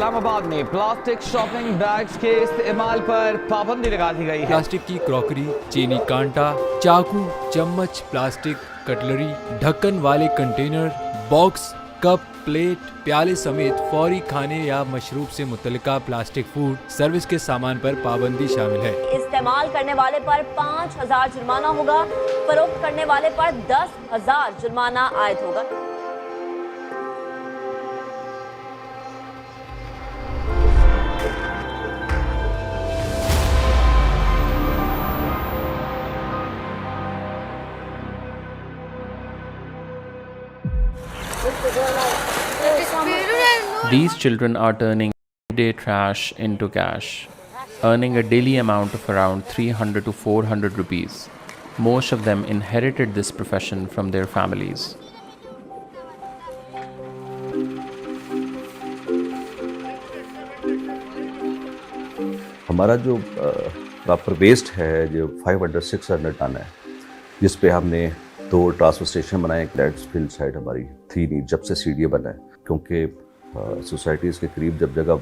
इस्लामाबाद में plastic shopping bags के इस्तेमाल पर पाबंदी लगा दी गई है। प्लास्टिक की क्रॉकरी, चीनी कांटा, चाकू, चम्मच, प्लास्टिक कटलरी, ढक्कन वाले कंटेनर, बॉक्स, कप, प्लेट, प्याले समेत फौरी खाने या मशरूब से मुतल्लिका प्लास्टिक फूड सर्विस के सामान पर पाबंदी शामिल है। इस्तेमाल करने वाले पर 5,000 जुर्माना होगा, फरोख्त करने वाले पर 10,000 जुर्माना आयद होगा। These children are turning everyday trash into cash, earning a daily amount of around 300 to 400 rupees. Most of them inherited this profession from their families. हमारा जो प्रॉपर वेस्ट है जो 500-600 टन है, जिस पे हमने 2 ट्रांसफर स्टेशन बनाए। लैंडफिल साइट हमारी थी नहीं जब से सीडीए बना है, क्योंकि सोसाइटीज़ के करीब जब जगह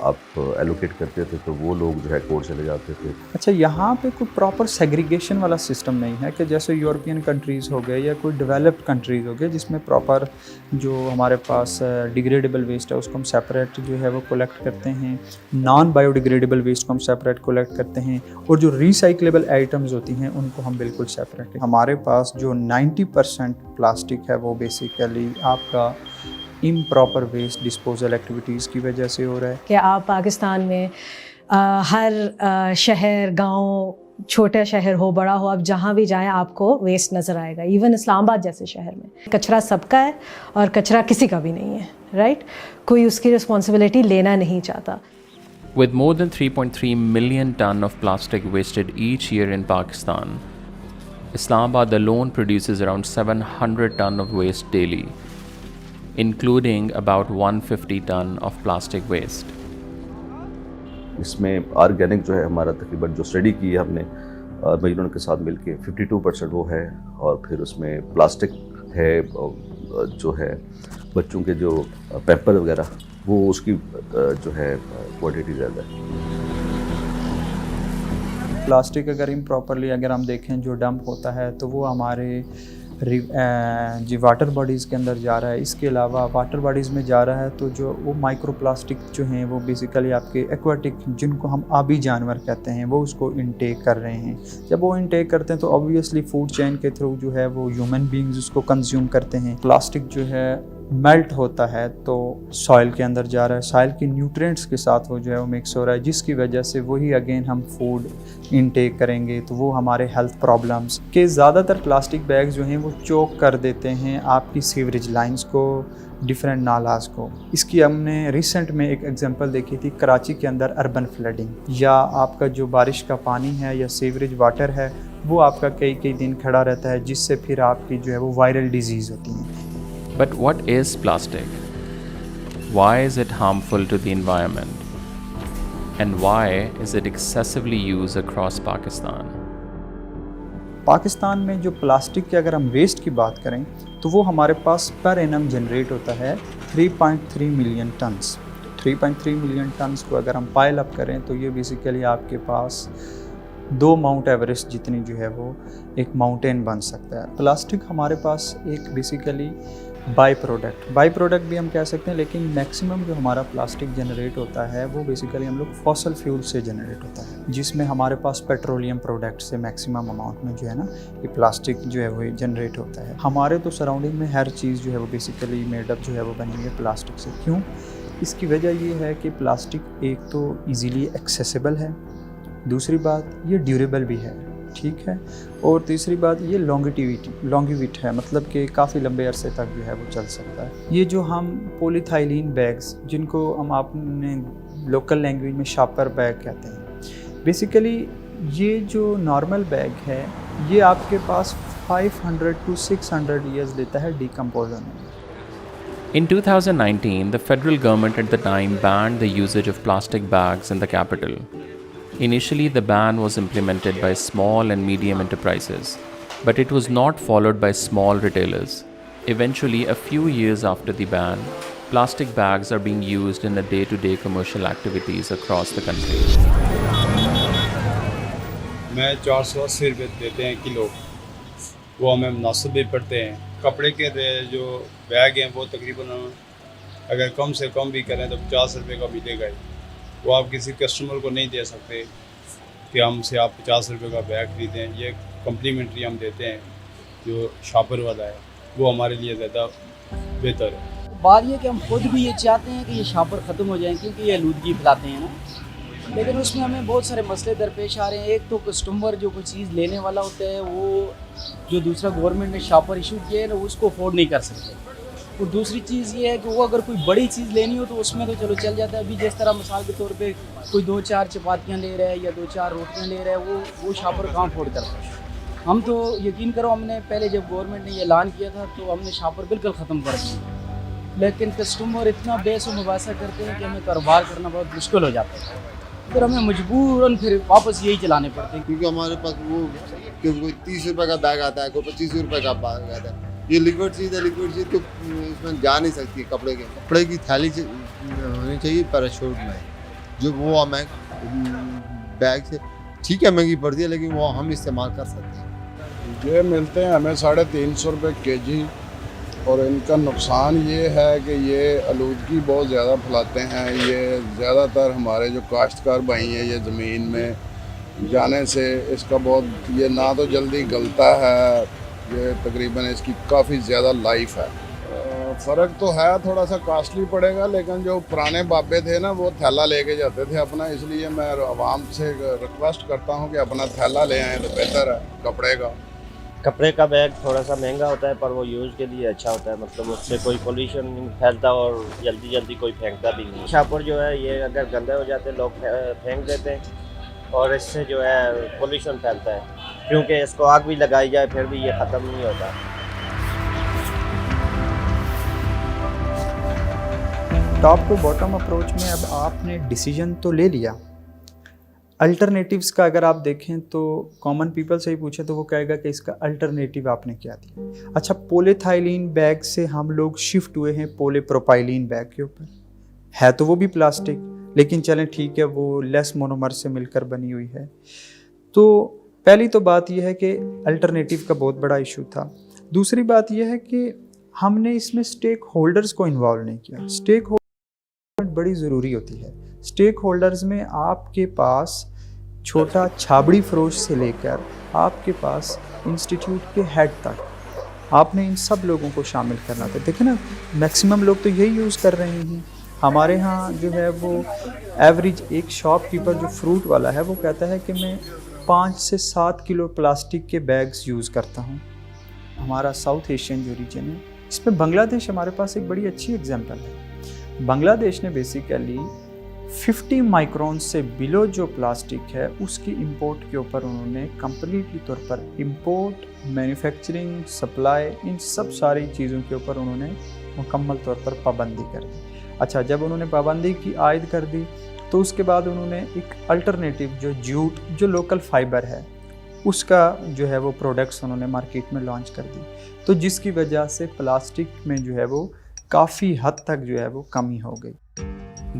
आप एलोकेट करते थे तो वो लोग जो है कोर्ट चले जाते थे। अच्छा, यहाँ पे कोई प्रॉपर सेग्रीगेशन वाला सिस्टम नहीं है कि जैसे यूरोपियन कंट्रीज़ हो गए या कोई डेवलप्ड कंट्रीज़ हो गए जिसमें प्रॉपर जो हमारे पास डिग्रेडेबल वेस्ट है उसको हम सेपरेट जो है वो कलेक्ट करते हैं, नॉन बायोडिग्रेडेबल वेस्ट को हम सेपरेट कलेक्ट करते हैं, और जो रिसाइक्लेबल आइटम्स होती हैं उनको हम बिल्कुल सेपरेट। हमारे पास जो 90% प्लास्टिक है वो बेसिकली आपका इम्प्रॉपर वेस्ट डिस्पोजल एक्टिविटीज़ की वजह से हो रहा है। कि आप पाकिस्तान में हर शहर, गांव, छोटा शहर हो, बड़ा हो, आप जहाँ भी जाएं आपको वेस्ट नज़र आएगा। इवन इस्लामाबाद जैसे शहर में कचरा सबका है और कचरा किसी का भी नहीं है, राइट? कोई उसकी रिस्पॉन्सिबिलिटी लेना नहीं चाहता। With more than 3.3 million ton of plastic wasted each year in Pakistan, Islamabad alone produces around 700 ton of waste daily, including about 150 ton of plastic waste. इसमें ऑर्गेनिक जो है हमारा तकरीबन जो स्टडी की है हमने मजदूरों के साथ मिलके 52% वो है, और फिर उसमें प्लास्टिक है जो है बच्चों के जो पेपर वगैरह वो उसकी जो है क्वांटिटी ज़्यादा है। प्लास्टिक अगर इम्प्रॉपरली अगर हम देखें जो डंप होता है तो वो हमारे जी वाटर बॉडीज़ के अंदर जा रहा है। इसके अलावा वाटर बॉडीज़ में जा रहा है तो जो वो माइक्रो प्लास्टिक जो हैं वो बेसिकली आपके एक्वाटिक, जिनको हम आबी जानवर कहते हैं, वो उसको इनटेक कर रहे हैं। जब वो इनटेक करते हैं तो ऑब्वियसली फूड चेन के थ्रू जो है वो ह्यूमन बींग्स उसको कंज्यूम करते हैं। प्लास्टिक जो है मेल्ट होता है तो सॉइल के अंदर जा रहा है, सॉइल के न्यूट्रिएंट्स के साथ वो जो है वो मिक्स हो रहा है, जिसकी वजह से वही अगेन हम फूड इनटेक करेंगे तो वो हमारे हेल्थ प्रॉब्लम्स के ज़्यादातर प्लास्टिक बैग्स जो हैं वो चोक कर देते हैं आपकी सीवरेज लाइंस को, डिफरेंट नालाज को। इसकी हमने रिसेंट में एक एग्जांपल देखी थी कराची के अंदर अर्बन फ्लडिंग, या आपका जो बारिश का पानी है या सीवरेज वाटर है वो आपका कई दिन खड़ा रहता है, जिससे फिर आपकी जो है वो वायरल डिजीज़ होती हैं। But what is plastic? Why is it harmful to the environment? And why is it excessively used across Pakistan? Pakistan में जो प्लास्टिक के अगर हम वेस्ट की बात करें तो वो हमारे पास पर एनम जनरेट होता है 3.3 मिलियन टन्स। 3.3 मिलियन टन्स को अगर हम पाइल अप करें तो ये बेसिकली आपके पास 2 माउंट एवरेस्ट जितनी जो है वो एक माउंटेन बन सकता है। प्लास्टिक हमारे पास एक बेसिकली बाई प्रोडक्ट भी हम कह सकते हैं, लेकिन मैक्सिमम जो हमारा प्लास्टिक जनरेट होता है वो बेसिकली हम लोग फॉसल फ्यूल से जनरेट होता है, जिसमें हमारे पास पेट्रोलियम प्रोडक्ट से मैक्सिमम अमाउंट में जो है ना ये प्लास्टिक जो है वो जनरेट होता है। हमारे तो सराउंडिंग में हर चीज़ जो है वो बेसिकली मेडअप जो है वो बनी हुई है प्लास्टिक से। क्यों? इसकी वजह ये है कि प्लास्टिक एक तो ईज़िली एक्सेसिबल है, दूसरी बात ये ड्यूरेबल भी है, ठीक है, और तीसरी बात ये लॉन्गिविट है, मतलब कि काफ़ी लंबे अरसे तक जो है वो चल सकता है। ये जो हम पॉलीथाइलीन बैग्स, जिनको हम आपने लोकल लैंग्वेज में शॉपर बैग कहते हैं, बेसिकली ये जो नॉर्मल बैग है ये आपके पास 500 to 600 ईयर्स लेता है डिकम्पोज होने में। In 2019, the federal government at the time banned the usage of plastic bags in the capital. Initially, the ban was implemented by small and medium enterprises, but it was not followed by small retailers. Eventually, a few years after the ban, Plastic bags are being used in the day-to-day commercial activities across the country. मैं 480 रुपये देते हैं kilo, वो हमें मुनासिब भी पड़ते हैं। कपड़े के जो बैग हैं वो तकरीबन अगर कम से कम भी करें तो 50 रुपये का मिलेगा ही। वो आप किसी कस्टमर को नहीं दे सकते कि हमसे आप 50 रुपये का बैग खरीदें। ये कम्प्लीमेंट्री हम देते हैं, जो शॉपर वाला है वो हमारे लिए ज़्यादा बेहतर है। बात ये कि हम खुद भी ये चाहते हैं कि ये शॉपर ख़त्म हो जाएं, क्योंकि ये आलूदगी फैलाते हैं ना, लेकिन उसमें हमें बहुत सारे मसले दरपेश आ रहे हैं। एक तो कस्टमर जो कोई चीज़ लेने वाला होता है, वो जो दूसरा गवर्नमेंट ने शॉपर इशू किया है ना, उसको अफोर्ड नहीं कर सकते। और दूसरी चीज़ ये है कि वो अगर कोई बड़ी चीज़ लेनी हो तो उसमें तो चलो चल जाता है। अभी जिस तरह मिसाल के तौर पे कोई 2-4 चपातियाँ ले रहा है या 2-4 रोटियाँ ले रहा है, वो शॉपर कहाँ अफोर्ड करता है। हम तो यकीन करो, हमने पहले जब गवर्नमेंट ने ये ऐलान किया था तो हमने शॉपर बिल्कुल ख़त्म कर दिया, लेकिन कस्टमर इतना बेस और मुबासा करते हैं कि हमें कारोबार करना बहुत मुश्किल हो जाता है। फिर हमें मजबूरन फिर वापस यही चलाने पड़ते हैं, क्योंकि हमारे पास वो कोई 30 रुपये का बैग आता है, कोई 25 रुपये का बैग आता है। ये लिक्विड चीज़ है, लिक्विड चीज़ तो इसमें जा नहीं सकती। कपड़े की थैली होनी चाहिए पैराशूट में, जो वो हमें बैग से ठीक है महंगी पड़ती है, लेकिन वो हम इस्तेमाल कर सकते हैं। ये मिलते हैं हमें 350 रुपये केजी, और इनका नुकसान ये है कि ये आलूदगी बहुत ज़्यादा फैलाते हैं। ये ज़्यादातर हमारे जो काश्तकार भाई हैं, ये ज़मीन में जाने से इसका बहुत, ये ना तो जल्दी गलता है, ये तकरीबन इसकी काफ़ी ज़्यादा लाइफ है। फ़र्क तो है, थोड़ा सा कॉस्टली पड़ेगा, लेकिन जो पुराने बाबे थे ना, वो थैला लेके जाते थे अपना। इसलिए मैं आवाम से रिक्वेस्ट करता हूँ कि अपना थैला ले आएँ तो बेहतर है। कपड़े का बैग थोड़ा सा महंगा होता है, पर वो यूज़ के लिए अच्छा होता है। मतलब उससे कोई पोल्यूशन नहीं फैलता और जल्दी कोई फेंकता भी नहीं। शॉपर जो है ये अगर गंदे हो जाते हैं, लोग फेंक देते हैं और इससे जो है पोल्यूशन फैलता है, क्योंकि इसको आग भी लगाई जाए फिर भी ये ख़त्म नहीं होता। टॉप टू बॉटम अप्रोच में अब आपने डिसीजन तो ले लिया। अल्टरनेटिव्स का अगर आप देखें तो कॉमन पीपल से ही पूछे तो वो कहेगा कि इसका अल्टरनेटिव आपने क्या दिया। अच्छा, पॉलीथाइलीन बैग से हम लोग शिफ्ट हुए हैं पॉलीप्रोपाइलीन बैग के ऊपर। है तो वो भी प्लास्टिक, लेकिन चलें ठीक है, वो लेस मोनोमर से मिलकर बनी हुई है। तो पहली तो बात यह है कि अल्टरनेटिव का बहुत बड़ा इशू था। दूसरी बात यह है कि हमने इसमें स्टेक होल्डर्स को इन्वॉल्व नहीं किया। स्टेक होल्डर बड़ी ज़रूरी होती है। स्टेक होल्डर्स में आपके पास छोटा छाबड़ी फरोश से लेकर आपके पास इंस्टीट्यूट के हेड तक, आपने इन सब लोगों को शामिल करना था। देखें ना, मैक्सिमम लोग तो यही यूज़ कर रहे हैं। हमारे यहाँ जो है वो एवरेज एक शॉपकीपर जो फ्रूट वाला है, वो कहता है कि मैं 5 से 7 किलो प्लास्टिक के बैग्स यूज़ करता हूँ। हमारा साउथ एशियन जो रीजन है, इसमें बांग्लादेश हमारे पास एक बड़ी अच्छी एग्जांपल है। बांग्लादेश ने बेसिकली 50 माइक्रोन से बिलो जो प्लास्टिक है उसकी इंपोर्ट के ऊपर उन्होंने कंप्लीटली तौर पर इंपोर्ट, मैन्युफैक्चरिंग, सप्लाई, इन सब सारी चीज़ों के ऊपर उन्होंने मुकम्मल तौर पर पाबंदी कर दी। अच्छा, जब उन्होंने पाबंदी की आयद कर दी तो उसके बाद उन्होंने एक अल्टरनेटिव जो जूट, जो लोकल फाइबर है, उसका जो है वो प्रोडक्ट्स उन्होंने मार्केट में लॉन्च कर दी। तो जिसकी वजह से प्लास्टिक में जो है वो काफ़ी हद तक जो है वो कमी हो गई।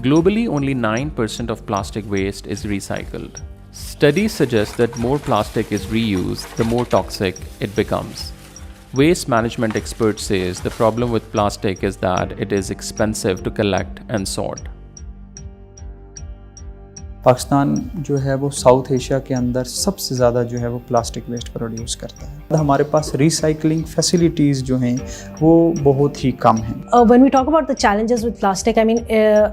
Globally, only 9% of plastic waste is recycled. Studies suggest that more plastic is reused, the more toxic it becomes. Waste management expert says the problem with plastic is that it is expensive to collect and sort. Pakistan जो है वो south Asia के अंदर सबसे ज़्यादा जो है वो प्लास्टिक वेस्ट प्रोड्यूस करता है। हमारे पास रिसाइकलिंग फैसिलिटीज़ जो हैं वो बहुत ही कम हैं। When we talk about the challenges with plastic, I mean,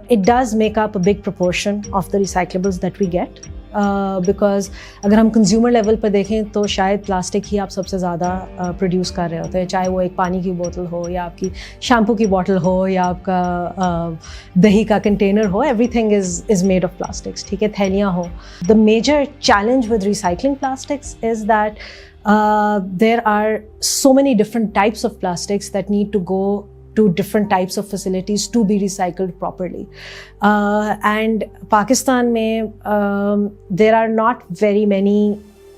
it does make up a big proportion of the recyclables that we get. Because अगर हम कंज्यूमर लेवल पर देखें तो शायद प्लास्टिक ही आप सबसे ज़्यादा प्रोड्यूस कर रहे होते हैं, चाहे वो एक पानी की बोतल हो या आपकी शैम्पू की बोतल हो या आपका दही का कंटेनर हो, everything is made of plastics, ठीक है, थैलियाँ हो। The major challenge with recycling plastics is that there are so many different types of plastics that need to go to different types of facilities to be recycled properly. And Pakistan mein, there are not very many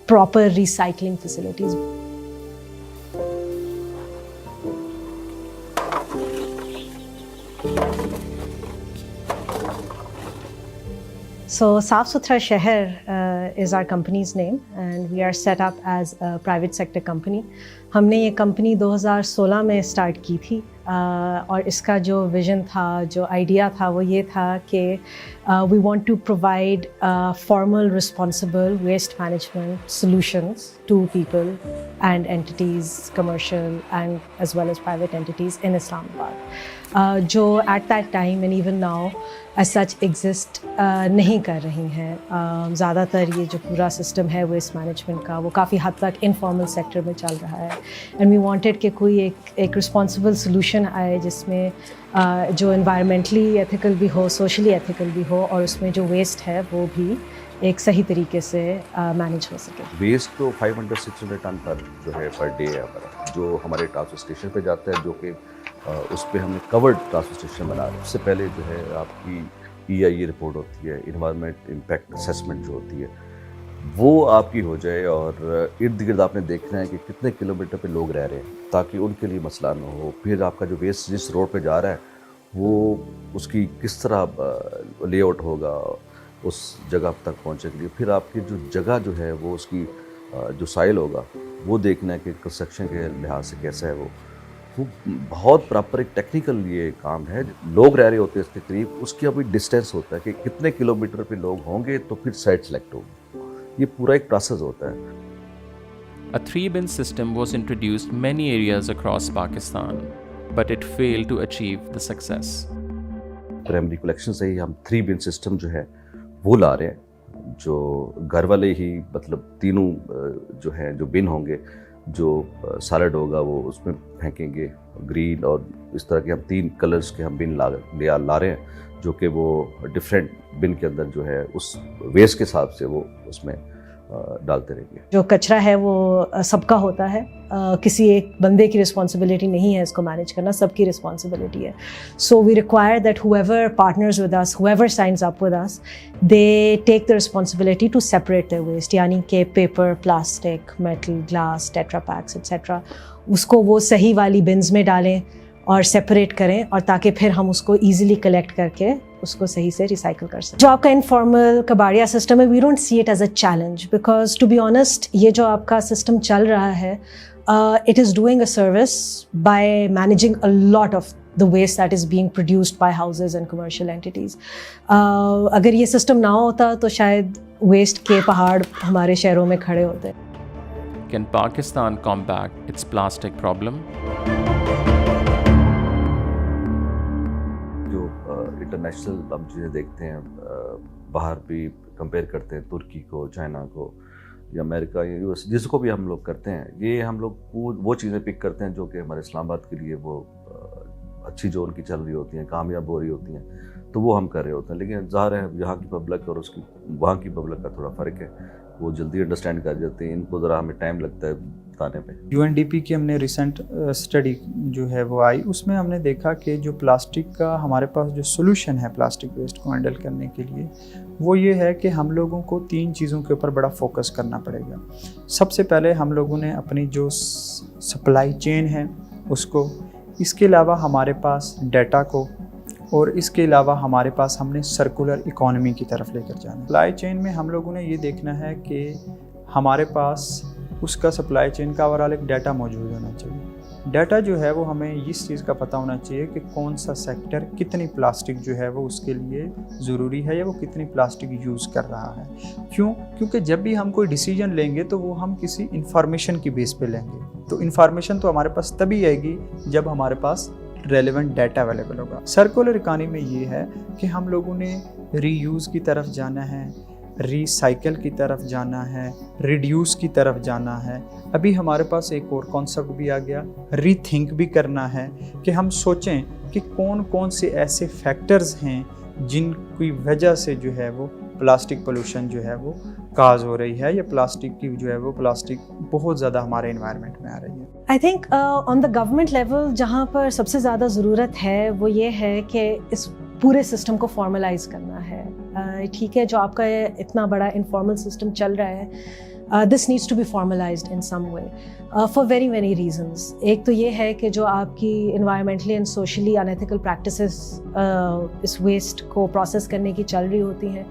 proper recycling facilities. So Saaf Suthra Shehar is our company's name and we are set up as a private sector company. हमने ये company 2016 में start की थी और इसका जो vision था, जो आइडिया था, वो ये था कि we want to provide formal responsible waste management solutions to people and entities, commercial and as well as private entities in Islamabad, जो at that time and even now as such exist नहीं कर रही हैं। ज़्यादातर ये जो पूरा सिस्टम है वेस्ट मैनेजमेंट का, वो काफ़ी हद तक इनफॉर्मल सेक्टर में चल रहा है एंड वी वांटेड कि कोई एक रिस्पॉन्सिबल सोल्यूशन आए जिसमें जो एनवायरमेंटली एथिकल भी हो, सोशली एथिकल भी हो और उसमें जो वेस्ट है वो भी एक सही तरीके से मैनेज हो सके। वेस्ट तो 500-600 टन पर जो है पर डे है हमारा, जो हमारे ट्रांसफर स्टेशन पे जाता है, जो कि उस पर हमने कवर्ड ट्रांसफर स्टेशन बना रहे हैं। उससे पहले जो है आपकी EIE रिपोर्ट होती है, इन्वायरमेंट इम्पैक्ट असेसमेंट जो होती है, वो आपकी हो जाए और इर्द गिर्द आपने देखना है कि कितने किलोमीटर पे लोग रह रहे हैं ताकि उनके लिए मसला ना हो। फिर आपका जो वेस्ट जिस रोड पे जा रहा है वो उसकी किस तरह लेआउट होगा उस जगह तक पहुंचने के लिए। फिर आपकी जो जगह जो है वो उसकी जो साइल होगा वो देखना है कि कंस्ट्रक्शन के लिहाज से कैसा है वो बहुत प्रॉपर एक टेक्निकल ये काम है। लोग रह रहे होते हैं इसके करीब, उसकी अभी डिस्टेंस होता है कि कितने किलोमीटर पे लोग होंगे तो फिर साइट सेलेक्ट होगी। ये पूरा एक प्रोसेस होता है। A 3-bin system was introduced many areas across Pakistan, but it failed to achieve the success. Primary collection से ही हम 3-bin सिस्टम जो है वो ला रहे हैं, जो घर वाले ही मतलब तीनों जो है जो बिन होंगे, जो सैलड होगा वो उसमें फेंकेंगे, ग्रीन और इस तरह के हम 3 कलर्स के हम बिन ला रहे हैं, जो कि वो डिफरेंट बिन के अंदर जो है उस वेस्ट के हिसाब से वो उसमें डालते रहेंगे। जो कचरा है वो सबका होता है, किसी एक बंदे की रिस्पॉन्सिबिलिटी नहीं है इसको मैनेज करना, सबकी रिस्पॉन्सिबिलिटी है। So we require that whoever partners with us, whoever signs up with us, they take the responsibility to separate their waste, यानी कि paper, plastic, metal, glass, tetra packs etcetera, उसको वो सही वाली बिन्स में डालें और सेपरेट करें और ताकि फिर हम उसको ईजिली कलेक्ट करके उसको सही से रिसाइकिल कर सकें। जो आपका इनफॉर्मल कबाड़िया सिस्टम है, we don't see it as a challenge, because to be honest ये जो आपका सिस्टम चल रहा है it is doing a service by managing a lot of the waste that is being produced by houses and commercial entities. अगर ये system ना होता तो शायद वेस्ट के पहाड़ हमारे शहरों में खड़े होते। Can Pakistan combat its plastic problem? जो इंटरनेशनल हम चीज़ें देखते हैं, बाहर भी कंपेयर करते हैं तुर्की को, चाइना को या अमेरिका या यूएस, जिसको भी हम लोग करते हैं, ये हम लोग वो चीज़ें पिक करते हैं जो कि हमारे इस्लामाबाद के लिए वो अच्छी जो उनकी चल रही होती हैं, कामयाब हो रही होती हैं, तो वो हम कर रहे होते हैं। लेकिन ज़ाहिर है यहाँ की पब्लिक और उसकी वहाँ की पब्लिक का थोड़ा फ़र्क है, वो जल्दी अंडरस्टैंड कर जाते हैं, इनको ज़रा हमें टाइम लगता है बताने पे। UNDP की हमने रिसेंट स्टडी जो है वो आई, उसमें हमने देखा कि जो प्लास्टिक का हमारे पास जो सोल्यूशन है प्लास्टिक वेस्ट को हैंडल करने के लिए, वो ये है कि हम लोगों को 3 चीज़ों के ऊपर बड़ा फोकस करना पड़ेगा। सबसे पहले हम लोगों ने अपनी जो सप्लाई चेन है उसको, इसके अलावा हमारे पास डाटा को, और इसके अलावा हमारे पास हमने सर्कुलर इकोनॉमी की तरफ लेकर जाना। सप्लाई चेन में हम लोगों ने ये देखना है कि हमारे पास उसका सप्लाई चेन का ओवरऑल एक डाटा मौजूद होना चाहिए। डाटा जो है वो हमें इस चीज़ का पता होना चाहिए कि कौन सा सेक्टर कितनी प्लास्टिक जो है वो उसके लिए ज़रूरी है या वो कितनी प्लास्टिक यूज़ कर रहा है। क्योंकि जब भी हम कोई डिसीजन लेंगे तो वो हम किसी इंफॉर्मेशन की बेस पे लेंगे, तो इंफॉर्मेशन तो हमारे पास तभी आएगी जब हमारे पास रेलेवेंट डाटा अवेलेबल होगा। सर्कुलर इकॉनमी में ये है कि हम लोगों ने रीयूज़ की तरफ जाना है, रिसाइकल की तरफ जाना है, रिड्यूस की तरफ जाना है। अभी हमारे पास एक और कॉन्सेप्ट भी आ गया, रीथिंक भी करना है कि हम सोचें कि कौन कौन से ऐसे फैक्टर्स हैं जिनकी वजह से जो है वो प्लास्टिक पोल्यूशन जो है वो काज हो रही है, या प्लास्टिक की जो है वो प्लास्टिक बहुत ज़्यादा हमारे एनवायरनमेंट में आ रही है। I think on the government level जहाँ पर सबसे ज़्यादा ज़रूरत है वो ये है कि इस पूरे सिस्टम को फॉर्मलाइज करना है। ठीक है, जो आपका इतना बड़ा इनफॉर्मल सिस्टम चल रहा है, this needs to be formalised in some way for very many reasons. एक तो ये है कि जो आपकी environmentally and socially unethical practices इस वेस्ट को प्रोसेस करने की चल रही होती हैं,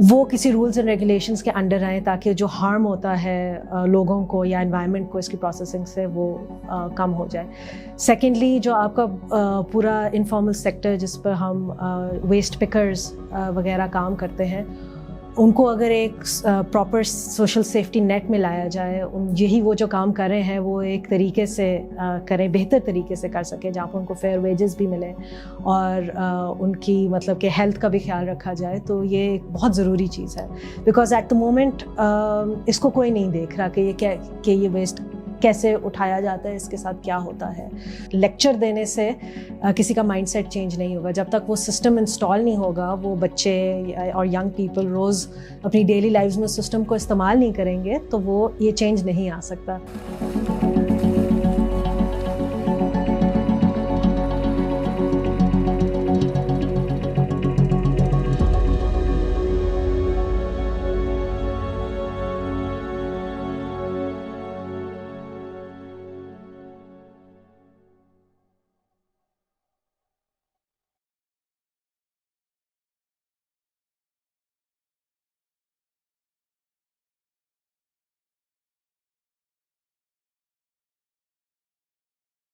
वो किसी रूल्स एंड रेगुलेशंस के अंडर आए ताकि जो हार्म होता है लोगों को या एनवायरनमेंट को इसकी प्रोसेसिंग से वो कम हो जाए। सेकेंडली, जो आपका पूरा इनफॉर्मल सेक्टर जिस पर हम वेस्ट पिकर्स वगैरह काम करते हैं, उनको अगर एक प्रॉपर सोशल सेफ्टी नेट में लाया जाए, यही वो जो काम कर रहे हैं वो एक तरीके से करें, बेहतर तरीके से कर सकें, जहाँ पर उनको फेयर वेजेस भी मिलें और उनकी मतलब कि हेल्थ का भी ख्याल रखा जाए, तो ये एक बहुत ज़रूरी चीज़ है। बिकॉज एट द मोमेंट इसको कोई नहीं देख रहा कि ये वेस्ट कैसे उठाया जाता है, इसके साथ क्या होता है। लेक्चर देने से किसी का माइंडसेट चेंज नहीं होगा। जब तक वो सिस्टम इंस्टॉल नहीं होगा, वो बच्चे और यंग पीपल रोज़ अपनी डेली लाइफ्स में सिस्टम को इस्तेमाल नहीं करेंगे, तो वो ये चेंज नहीं आ सकता।